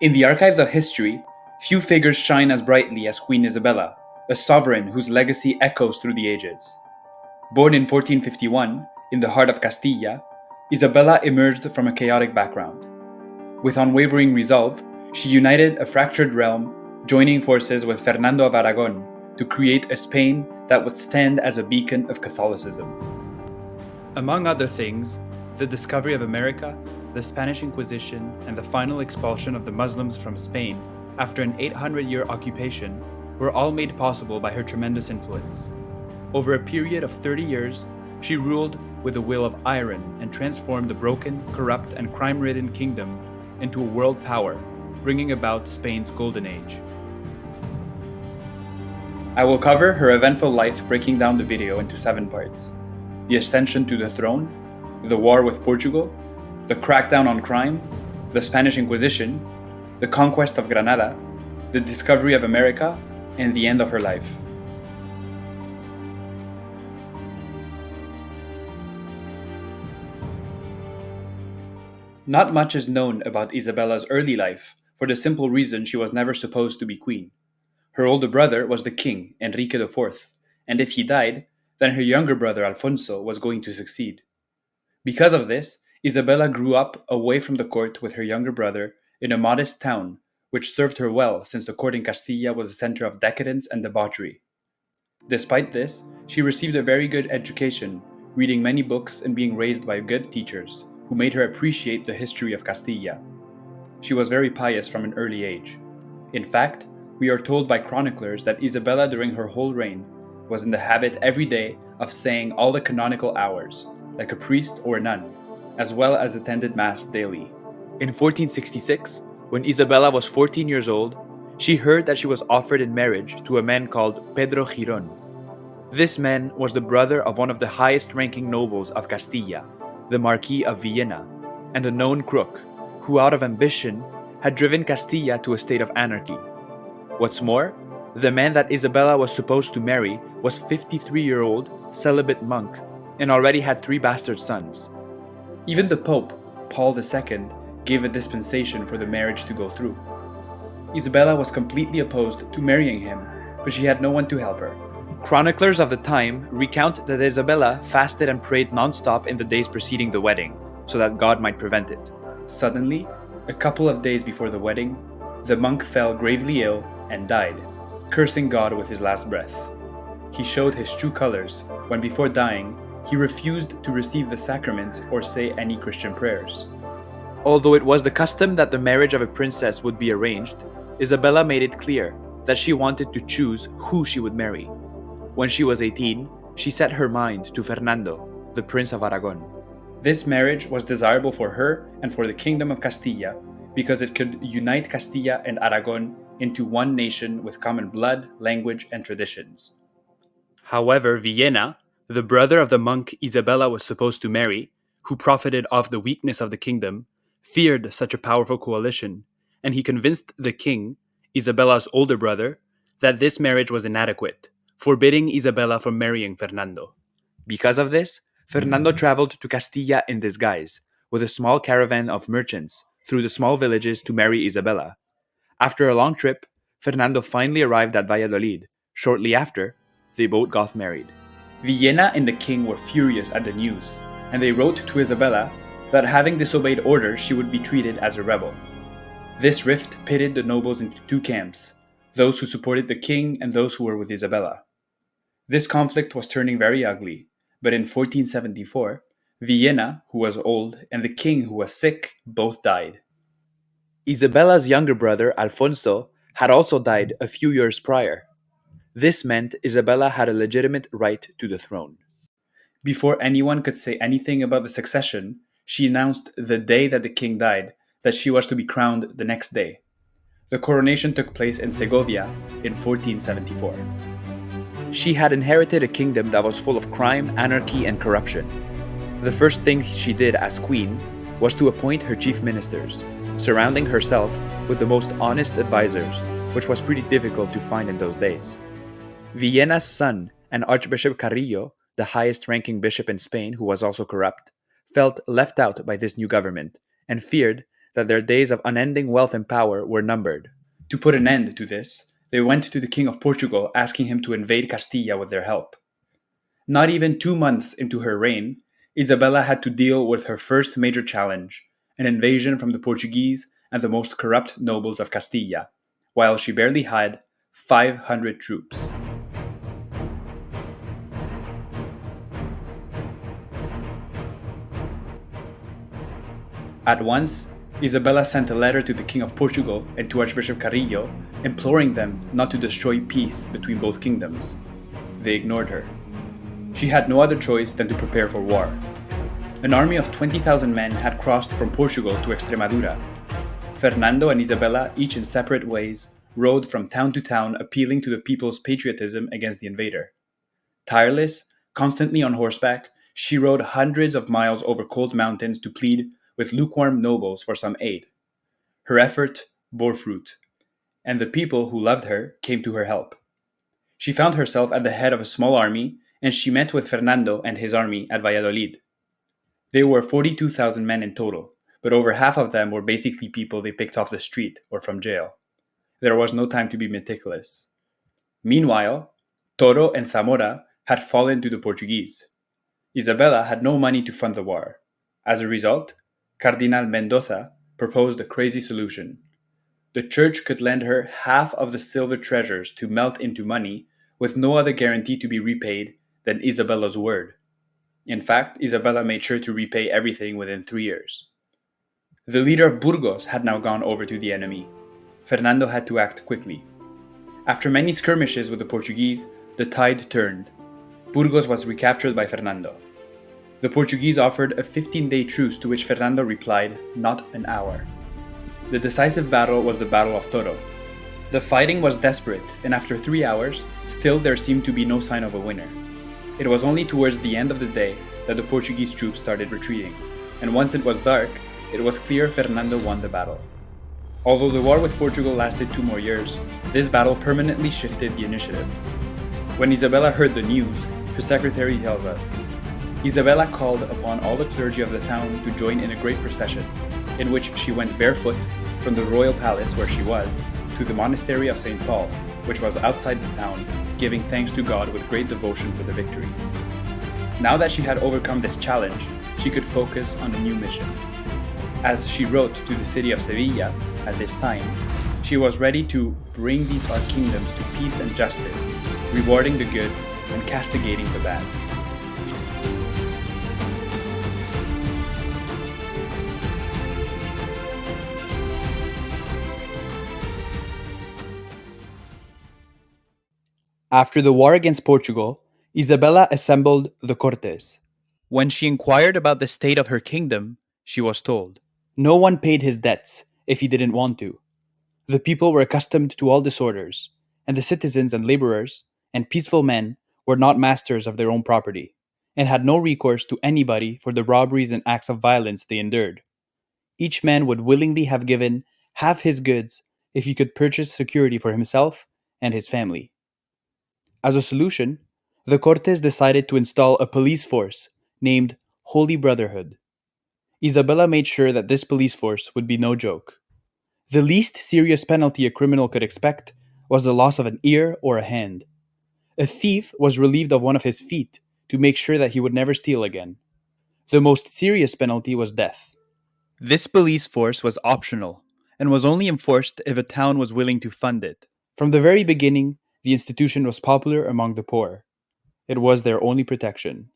In the archives of history, few figures shine as brightly as Queen Isabella, a sovereign whose legacy echoes through the ages. Born in 1451, in the heart of Castilla, Isabella emerged from a chaotic background. With unwavering resolve, she united a fractured realm, joining forces with Fernando of Aragon to create a Spain that would stand as a beacon of Catholicism. Among other things, the discovery of America, the Spanish Inquisition, and the final expulsion of the Muslims from Spain after an 800-year occupation were all made possible by her tremendous influence. Over a period of 30 years, she ruled with a will of iron and transformed the broken, corrupt, and crime-ridden kingdom into a world power, bringing about Spain's golden age. I will cover her eventful life, breaking down the video into 7 parts: the ascension to the throne, the war with Portugal, the crackdown on crime, the Spanish Inquisition, the conquest of Granada, the discovery of America, and the end of her life. Not much is known about Isabella's early life, for the simple reason she was never supposed to be queen. Her older brother was the king, Enrique IV, and if he died, then her younger brother Alfonso was going to succeed. Because of this, Isabella grew up away from the court with her younger brother in a modest town, which served her well since the court in Castilla was a center of decadence and debauchery. Despite this, she received a very good education, reading many books and being raised by good teachers, who made her appreciate the history of Castilla. She was very pious from an early age. In fact, we are told by chroniclers that Isabella during her whole reign was in the habit every day of saying all the canonical hours, like a priest or a nun, as well as attended Mass daily. In 1466, when Isabella was 14 years old, she heard that she was offered in marriage to a man called Pedro Girón. This man was the brother of one of the highest-ranking nobles of Castilla, the Marquis of Villena, and a known crook, who out of ambition had driven Castilla to a state of anarchy. What's more, the man that Isabella was supposed to marry was 53-year-old celibate monk and already had 3 bastard sons. Even the Pope, Paul II, gave a dispensation for the marriage to go through. Isabella was completely opposed to marrying him, but she had no one to help her. Chroniclers of the time recount that Isabella fasted and prayed non-stop in the days preceding the wedding, so that God might prevent it. Suddenly, a couple of days before the wedding, the monk fell gravely ill and died, cursing God with his last breath. He showed his true colors when, before dying, he refused to receive the sacraments or say any Christian prayers. Although it was the custom that the marriage of a princess would be arranged, Isabella made it clear that she wanted to choose who she would marry. When she was 18, she set her mind to Fernando, the Prince of Aragon. This marriage was desirable for her and for the Kingdom of Castilla because it could unite Castilla and Aragon into one nation with common blood, language, and traditions. However, Villena, the brother of the monk Isabella was supposed to marry, who profited off the weakness of the kingdom, feared such a powerful coalition, and he convinced the king, Isabella's older brother, that this marriage was inadequate, forbidding Isabella from marrying Fernando. Because of this, Fernando traveled to Castilla in disguise, with a small caravan of merchants, through the small villages to marry Isabella. After a long trip, Fernando finally arrived at Valladolid. Shortly after, they both got married. Villena and the king were furious at the news, and they wrote to Isabella that having disobeyed orders, she would be treated as a rebel. This rift pitted the nobles into 2 camps, those who supported the king and those who were with Isabella. This conflict was turning very ugly, but in 1474, Villena, who was old, and the king, who was sick, both died. Isabella's younger brother, Alfonso, had also died a few years prior. This meant Isabella had a legitimate right to the throne. Before anyone could say anything about the succession, she announced the day that the king died that she was to be crowned the next day. The coronation took place in Segovia in 1474. She had inherited a kingdom that was full of crime, anarchy, and corruption. The first thing she did as queen was to appoint her chief ministers, surrounding herself with the most honest advisors, which was pretty difficult to find in those days. Villena's son and Archbishop Carrillo, the highest-ranking bishop in Spain who was also corrupt, felt left out by this new government and feared that their days of unending wealth and power were numbered. To put an end to this, they went to the King of Portugal asking him to invade Castilla with their help. Not even 2 months into her reign, Isabella had to deal with her first major challenge, an invasion from the Portuguese and the most corrupt nobles of Castilla, while she barely had 500 troops. At once, Isabella sent a letter to the King of Portugal and to Archbishop Carrillo, imploring them not to destroy peace between both kingdoms. They ignored her. She had no other choice than to prepare for war. An army of 20,000 men had crossed from Portugal to Extremadura. Fernando and Isabella, each in separate ways, rode from town to town appealing to the people's patriotism against the invader. Tireless, constantly on horseback, she rode hundreds of miles over cold mountains to plead with lukewarm nobles for some aid. Her effort bore fruit, and the people who loved her came to her help. She found herself at the head of a small army, and she met with Fernando and his army at Valladolid. They were 42,000 men in total, but over half of them were basically people they picked off the street or from jail. There was no time to be meticulous. Meanwhile, Toro and Zamora had fallen to the Portuguese. Isabella had no money to fund the war. As a result, Cardinal Mendoza proposed a crazy solution. The church could lend her half of the silver treasures to melt into money with no other guarantee to be repaid than Isabella's word. In fact, Isabella made sure to repay everything within 3 years. The leader of Burgos had now gone over to the enemy. Fernando had to act quickly. After many skirmishes with the Portuguese, the tide turned. Burgos was recaptured by Fernando. The Portuguese offered a 15-day truce, to which Fernando replied, "Not an hour." The decisive battle was the Battle of Toro. The fighting was desperate, and after 3 hours, still there seemed to be no sign of a winner. It was only towards the end of the day that the Portuguese troops started retreating, and once it was dark, it was clear Fernando won the battle. Although the war with Portugal lasted 2 more years, this battle permanently shifted the initiative. When Isabella heard the news, her secretary tells us, Isabella called upon all the clergy of the town to join in a great procession, in which she went barefoot from the royal palace where she was to the monastery of St. Paul, which was outside the town, giving thanks to God with great devotion for the victory. Now that she had overcome this challenge, she could focus on a new mission. As she wrote to the city of Sevilla at this time, she was ready to bring these our kingdoms to peace and justice, rewarding the good and castigating the bad. After the war against Portugal, Isabella assembled the Cortes. When she inquired about the state of her kingdom, she was told, no one paid his debts if he didn't want to. The people were accustomed to all disorders, and the citizens and laborers and peaceful men were not masters of their own property, and had no recourse to anybody for the robberies and acts of violence they endured. Each man would willingly have given half his goods if he could purchase security for himself and his family. As a solution, the Cortes decided to install a police force named Holy Brotherhood. Isabella made sure that this police force would be no joke. The least serious penalty a criminal could expect was the loss of an ear or a hand. A thief was relieved of one of his feet to make sure that he would never steal again. The most serious penalty was death. This police force was optional and was only enforced if a town was willing to fund it. From the very beginning, the institution was popular among the poor. It was their only protection.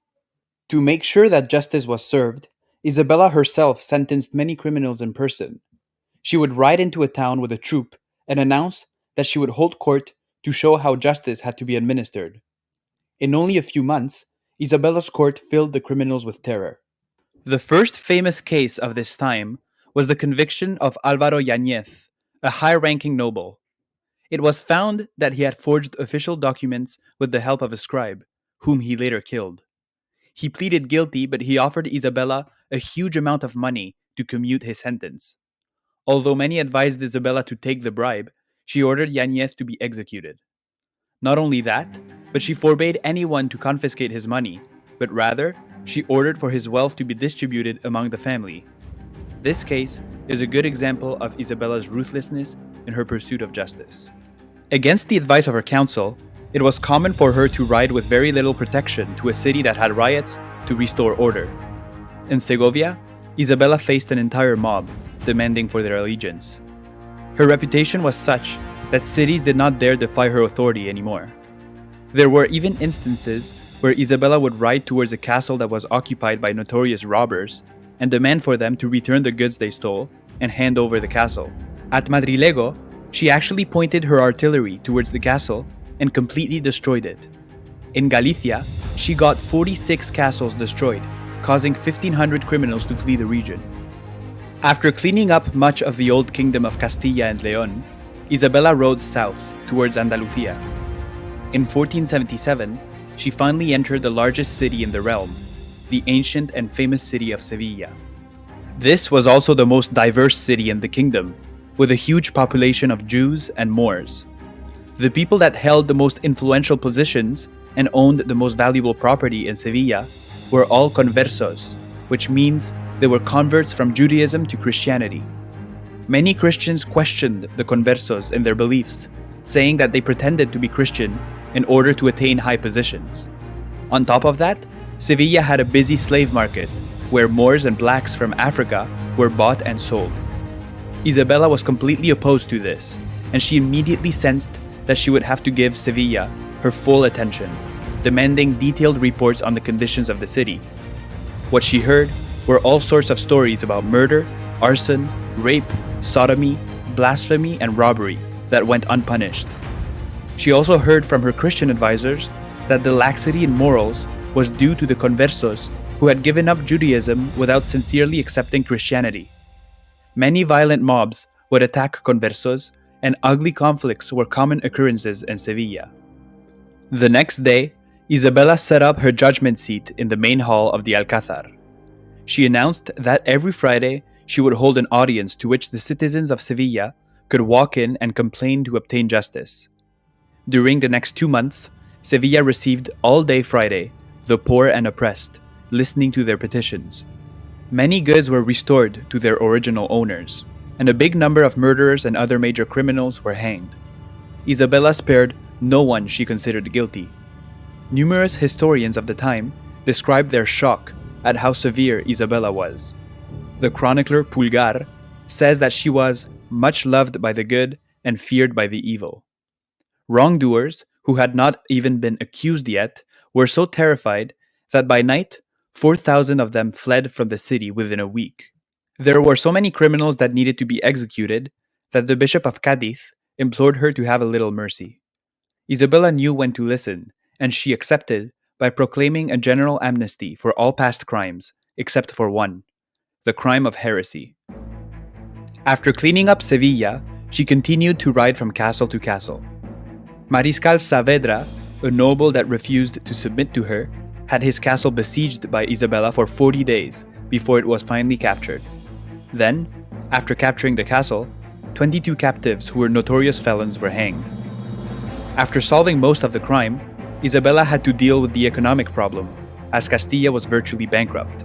To make sure that justice was served, Isabella herself sentenced many criminals in person. She would ride into a town with a troop and announce that she would hold court to show how justice had to be administered. In only a few months, Isabella's court filled the criminals with terror. The first famous case of this time was the conviction of Álvaro Yáñez, a high-ranking noble. It was found that he had forged official documents with the help of a scribe, whom he later killed. He pleaded guilty, but he offered Isabella a huge amount of money to commute his sentence. Although many advised Isabella to take the bribe, she ordered Yáñez to be executed. Not only that, but she forbade anyone to confiscate his money, but rather, she ordered for his wealth to be distributed among the family. This case is a good example of Isabella's ruthlessness in her pursuit of justice. Against the advice of her council, it was common for her to ride with very little protection to a city that had riots to restore order. In Segovia, Isabella faced an entire mob, demanding for their allegiance. Her reputation was such that cities did not dare defy her authority anymore. There were even instances where Isabella would ride towards a castle that was occupied by notorious robbers and demand for them to return the goods they stole and hand over the castle. At Madrilego, she actually pointed her artillery towards the castle and completely destroyed it. In Galicia, she got 46 castles destroyed, causing 1,500 criminals to flee the region. After cleaning up much of the old kingdom of Castilla and León, Isabella rode south towards Andalusia. In 1477, she finally entered the largest city in the realm, the ancient and famous city of Sevilla. This was also the most diverse city in the kingdom, with a huge population of Jews and Moors. The people that held the most influential positions and owned the most valuable property in Sevilla were all conversos, which means they were converts from Judaism to Christianity. Many Christians questioned the conversos in their beliefs, saying that they pretended to be Christian in order to attain high positions. On top of that, Sevilla had a busy slave market, where Moors and blacks from Africa were bought and sold. Isabella was completely opposed to this, and she immediately sensed that she would have to give Sevilla her full attention, demanding detailed reports on the conditions of the city. What she heard were all sorts of stories about murder, arson, rape, sodomy, blasphemy, and robbery that went unpunished. She also heard from her Christian advisors that the laxity in morals was due to the conversos who had given up Judaism without sincerely accepting Christianity. Many violent mobs would attack conversos, and ugly conflicts were common occurrences in Sevilla. The next day, Isabella set up her judgment seat in the main hall of the Alcázar. She announced that every Friday she would hold an audience to which the citizens of Sevilla could walk in and complain to obtain justice. During the next 2 months, Sevilla received all day Friday the poor and oppressed, listening to their petitions. Many goods were restored to their original owners, and a big number of murderers and other major criminals were hanged. Isabella spared no one she considered guilty. Numerous historians of the time described their shock at how severe Isabella was. The chronicler Pulgar says that she was much loved by the good and feared by the evil. Wrongdoers, who had not even been accused yet, were so terrified that by night, 4,000 of them fled from the city within a week. There were so many criminals that needed to be executed that the Bishop of Cadiz implored her to have a little mercy. Isabella knew when to listen, and she accepted by proclaiming a general amnesty for all past crimes, except for one, the crime of heresy. After cleaning up Sevilla, she continued to ride from castle to castle. Mariscal Saavedra, a noble that refused to submit to her, had his castle besieged by Isabella for 40 days before it was finally captured. Then, after capturing the castle, 22 captives who were notorious felons were hanged. After solving most of the crime, Isabella had to deal with the economic problem, as Castilla was virtually bankrupt.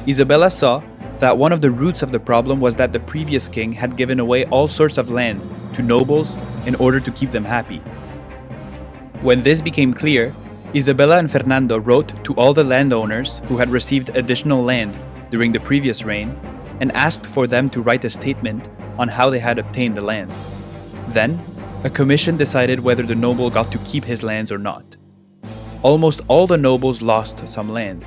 Isabella saw that one of the roots of the problem was that the previous king had given away all sorts of land to nobles in order to keep them happy. When this became clear, Isabella and Fernando wrote to all the landowners who had received additional land during the previous reign and asked for them to write a statement on how they had obtained the land. Then, a commission decided whether the noble got to keep his lands or not. Almost all the nobles lost some land.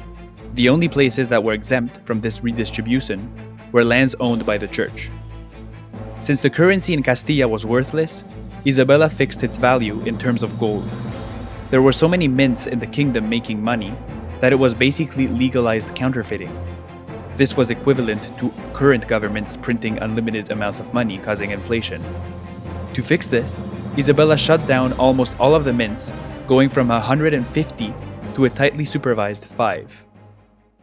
The only places that were exempt from this redistribution were lands owned by the church. Since the currency in Castilla was worthless, Isabella fixed its value in terms of gold. There were so many mints in the kingdom making money that it was basically legalized counterfeiting. This was equivalent to current governments printing unlimited amounts of money, causing inflation. To fix this, Isabella shut down almost all of the mints, going from 150 to a tightly supervised 5.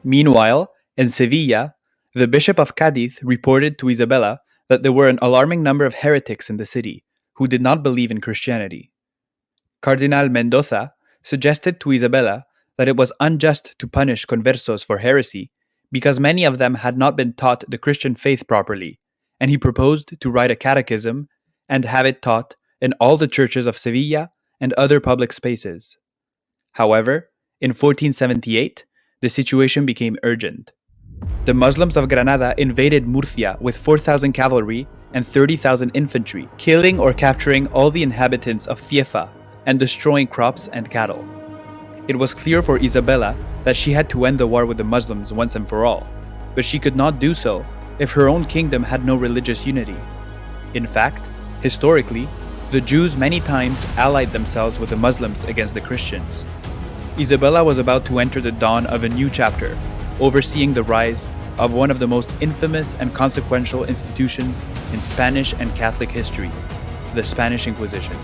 Meanwhile, in Sevilla, the Bishop of Cadiz reported to Isabella that there were an alarming number of heretics in the city who did not believe in Christianity. Cardinal Mendoza suggested to Isabella that it was unjust to punish conversos for heresy because many of them had not been taught the Christian faith properly, and he proposed to write a catechism and have it taught in all the churches of Sevilla and other public spaces. However, in 1478, the situation became urgent. The Muslims of Granada invaded Murcia with 4,000 cavalry and 30,000 infantry, killing or capturing all the inhabitants of Fiefa and destroying crops and cattle. It was clear for Isabella that she had to end the war with the Muslims once and for all, but she could not do so if her own kingdom had no religious unity. In fact, historically, the Jews many times allied themselves with the Muslims against the Christians. Isabella was about to enter the dawn of a new chapter, overseeing the rise of one of the most infamous and consequential institutions in Spanish and Catholic history, the Spanish Inquisition.